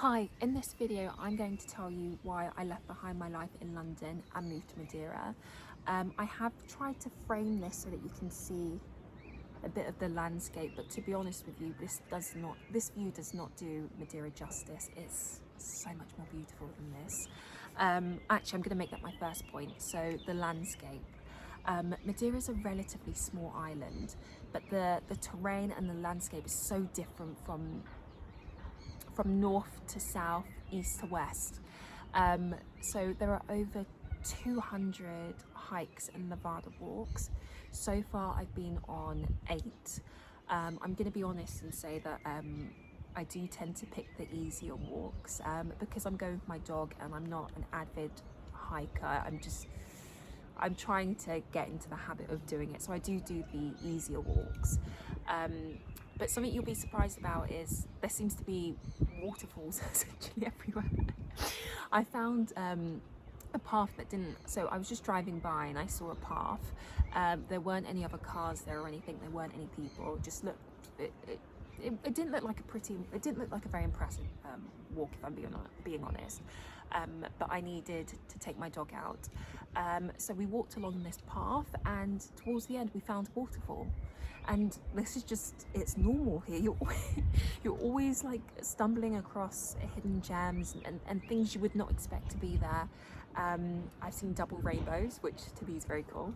Hi, in this video I'm going to tell you why I left behind my life in London and moved to Madeira. I have tried to frame this so that you can see a bit of the landscape, but to be honest with you, this view does not do Madeira justice. It's so much more beautiful than this. Actually, I'm going to make that my first point. So the landscape. Madeira is a relatively small island, but the terrain and the landscape is so different from north to south, east to west. So there are over 200 hikes and Nevada walks. So far I've been on 8. I'm going to be honest and say that I do tend to pick the easier walks because I'm going with my dog and I'm not an avid hiker. I'm trying to get into the habit of doing it, so I do the easier walks. But something you'll be surprised about is there seems to be waterfalls essentially everywhere. I found a path that didn't, so I was just driving by and I saw a path. There weren't any other cars there or anything, there weren't any people. Just looked, it didn't look like it didn't look like a very impressive walk, if I'm being honest. But I needed to take my dog out. So we walked along this path and towards the end we found a waterfall. And this is just, it's normal here. You're always like stumbling across hidden gems and things you would not expect to be there. I've seen double rainbows, which to me is very cool.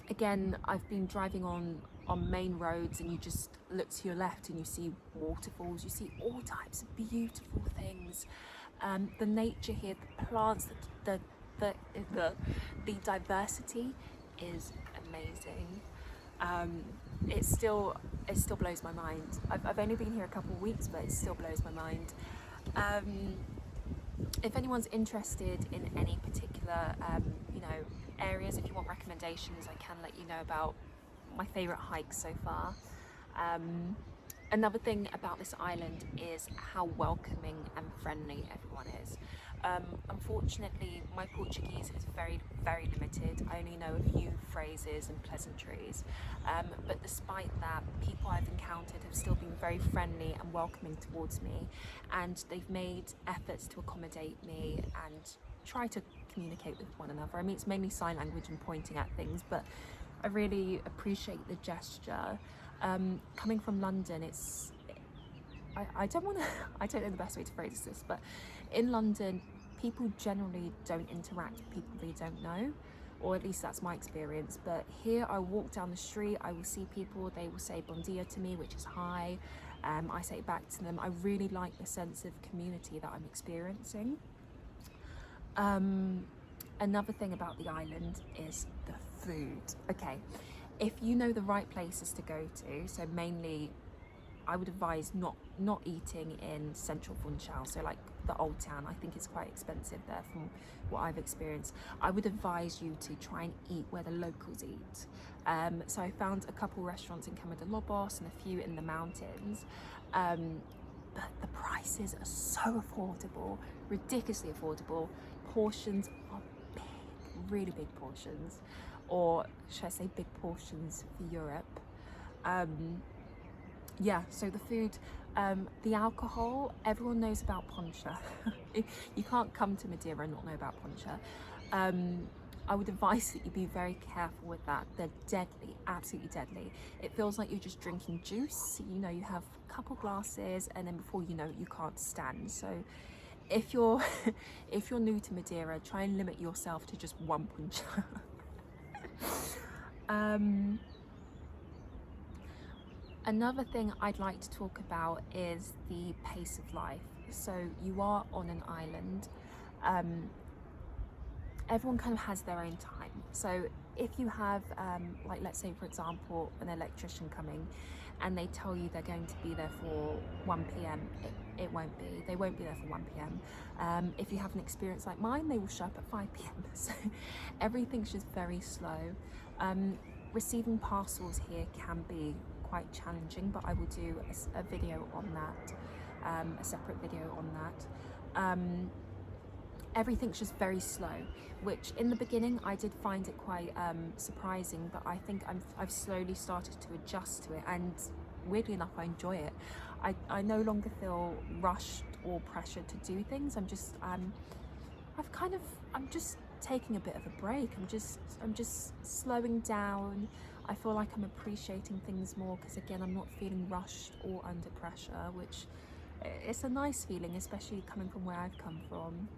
Again, I've been driving on main roads and you just look to your left and you see waterfalls, you see all types of beautiful things. The nature here, the plants, the diversity is amazing. It still blows my mind. I've only been here a couple of weeks, but it still blows my mind. If anyone's interested in any particular areas, if you want recommendations, I can let you know about my favorite hikes so far. Another thing about this island is how welcoming and friendly everyone is. Unfortunately, my Portuguese is very limited. I only know a few phrases and pleasantries, but despite that, people I've encountered have still been very friendly and welcoming towards me, and they've made efforts to accommodate me and try to communicate with one another. I mean, it's mainly sign language and pointing at things, but I really appreciate the gesture. Coming from London, I don't know the best way to phrase this, but in London, people generally don't interact with people they don't know, or at least that's my experience. But here, I walk down the street, I will see people, they will say bon dia to me, which is hi. I say it back to them. I really like the sense of community that I'm experiencing. Another thing about the island is the food. Okay, if you know the right places to go to, so mainly I would advise not eating in central Funchal, so like the old town. I think it's quite expensive there from what I've experienced. I would advise you to try and eat where the locals eat. So I found a couple restaurants in Cama de Lobos and a few in the mountains, but the prices are so affordable, ridiculously affordable. Portions are big, really big portions, or should I say big portions for Europe. Yeah, so the food, the alcohol, everyone knows about poncha. You can't come to Madeira and not know about poncha. I would advise that you be very careful with that. They're deadly, absolutely deadly. It feels like you're just drinking juice. You know, you have a couple glasses and then before you know it, you can't stand. So if you're if you're new to Madeira, try and limit yourself to just one poncha. Another thing I'd like to talk about is the pace of life. So you are on an island. Everyone kind of has their own time. So if you have, like let's say for example, an electrician coming and they tell you they're going to be there for 1 p.m, it won't be. They won't be there for 1 p.m. If you have an experience like mine, they will show up at 5 p.m. So everything's just very slow. Receiving parcels here can be quite challenging, but I will do a video on that, a separate video on that. Everything's just very slow, which in the beginning I did find it quite surprising, but I think I've slowly started to adjust to it, and weirdly enough I enjoy it. I no longer feel rushed or pressured to do things. I'm just I'm just taking a bit of a break. I'm just slowing down. I feel like I'm appreciating things more because, again, I'm not feeling rushed or under pressure, which it's a nice feeling, especially coming from where I've come from.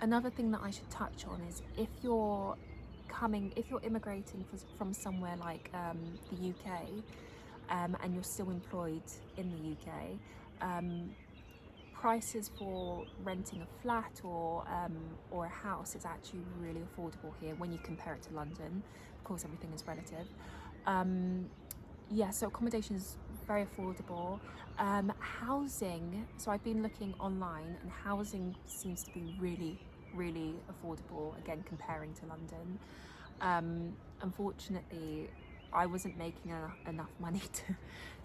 Another thing that I should touch on is if you're immigrating from somewhere like the UK, and you're still employed in the UK, prices for renting a flat or a house is actually really affordable here when you compare it to London. Of course, everything is relative. Yeah, so accommodation is very affordable. Housing, so I've been looking online, and housing seems to be really, really affordable, again, comparing to London. Unfortunately, I wasn't making enough money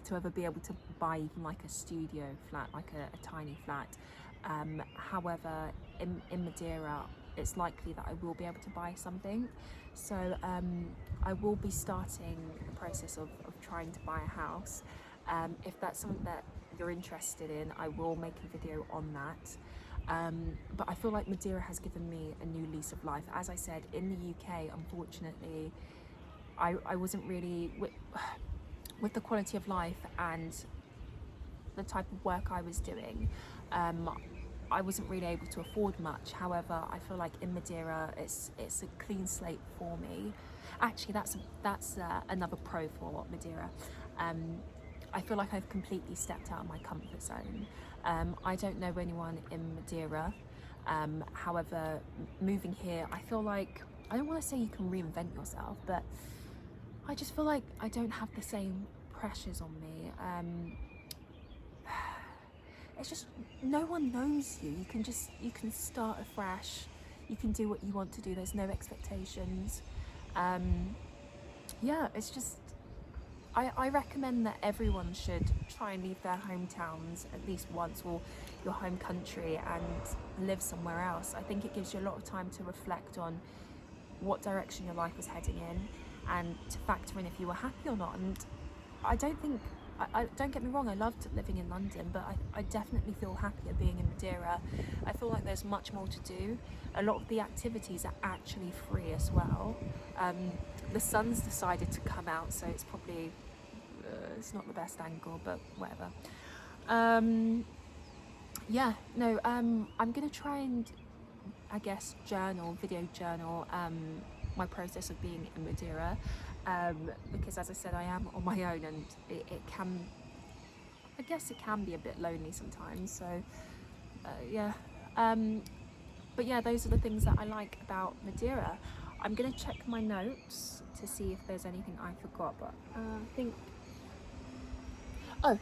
to ever be able to buy even like a studio flat, like a tiny flat. However, in Madeira, it's likely that I will be able to buy something. So I will be starting the process of trying to buy a house. If that's something that you're interested in, I will make a video on that. But I feel like Madeira has given me a new lease of life. As I said, in the UK, unfortunately, I wasn't really, with the quality of life and the type of work I was doing, I wasn't really able to afford much. However, I feel like in Madeira, it's a clean slate for me. Actually, that's another pro for Madeira. I feel like I've completely stepped out of my comfort zone. I don't know anyone in Madeira. However, moving here, I feel like, I don't want to say you can reinvent yourself, but I just feel like I don't have the same pressures on me. It's just, no one knows you. You can start afresh. You can do what you want to do. There's no expectations. Yeah, it's just, I recommend that everyone should try and leave their hometowns at least once, or your home country, and live somewhere else. I think it gives you a lot of time to reflect on what direction your life was heading in, and to factor in if you were happy or not. And I don't think, don't get me wrong, I loved living in London, but I definitely feel happier being in Madeira. I feel like there's much more to do. A lot of the activities are actually free as well. The sun's decided to come out, so it's probably, it's not the best angle, but whatever. Yeah, no, I'm gonna try and, I guess, video journal my process of being in Madeira, because, as I said, I am on my own, and it can, I guess it can be a bit lonely sometimes. So yeah, but yeah, those are the things that I like about Madeira. I'm gonna check my notes to see if there's anything I forgot, but I think, oh,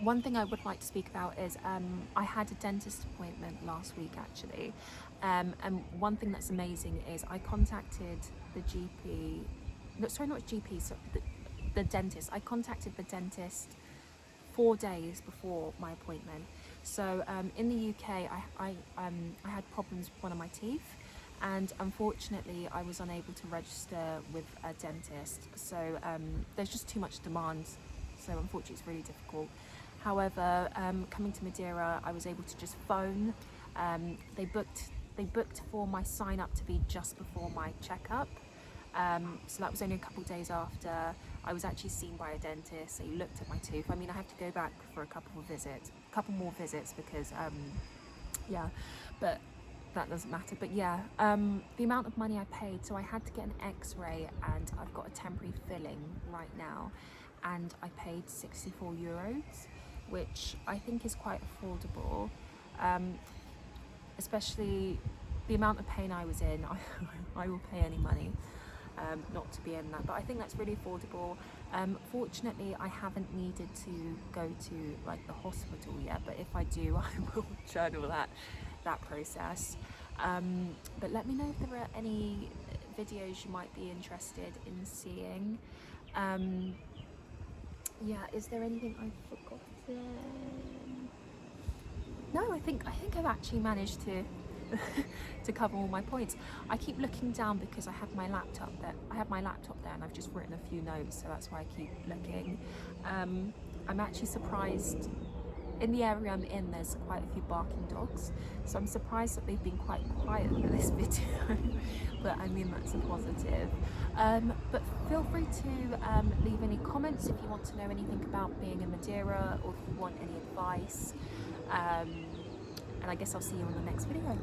one thing I would like to speak about is I had a dentist appointment last week, actually, and one thing that's amazing is I contacted the GP, no, sorry, not GP, so the dentist. I contacted the dentist 4 days before my appointment. So in the UK, I had problems with one of my teeth, and unfortunately I was unable to register with a dentist. So there's just too much demand, so unfortunately it's really difficult. However, coming to Madeira, I was able to just phone. They booked for my sign up to be just before my checkup. So that was only a couple of days after I was actually seen by a dentist. They looked at my tooth. I mean, I have to go back for a couple more visits because, yeah, but that doesn't matter. But yeah, the amount of money I paid, so I had to get an x-ray, and I've got a temporary filling right now, and I paid 64 euros, which I think is quite affordable, especially the amount of pain I was in. I will pay any money not to be in that, but I think that's really affordable. Fortunately, I haven't needed to go to like the hospital yet, but if I do, I will journal that process. But let me know if there are any videos you might be interested in seeing. Yeah, is there anything I've forgotten? No, I think I've actually managed to to cover all my points. I keep looking down because I have my laptop there. And I've just written a few notes, so that's why I keep looking. I'm actually surprised. In the area I'm in, there's quite a few barking dogs, so I'm surprised that they've been quite quiet for this video. But I mean, that's a positive. But feel free to leave any comments if you want to know anything about being in Madeira, or if you want any advice. And I guess I'll see you on the next video.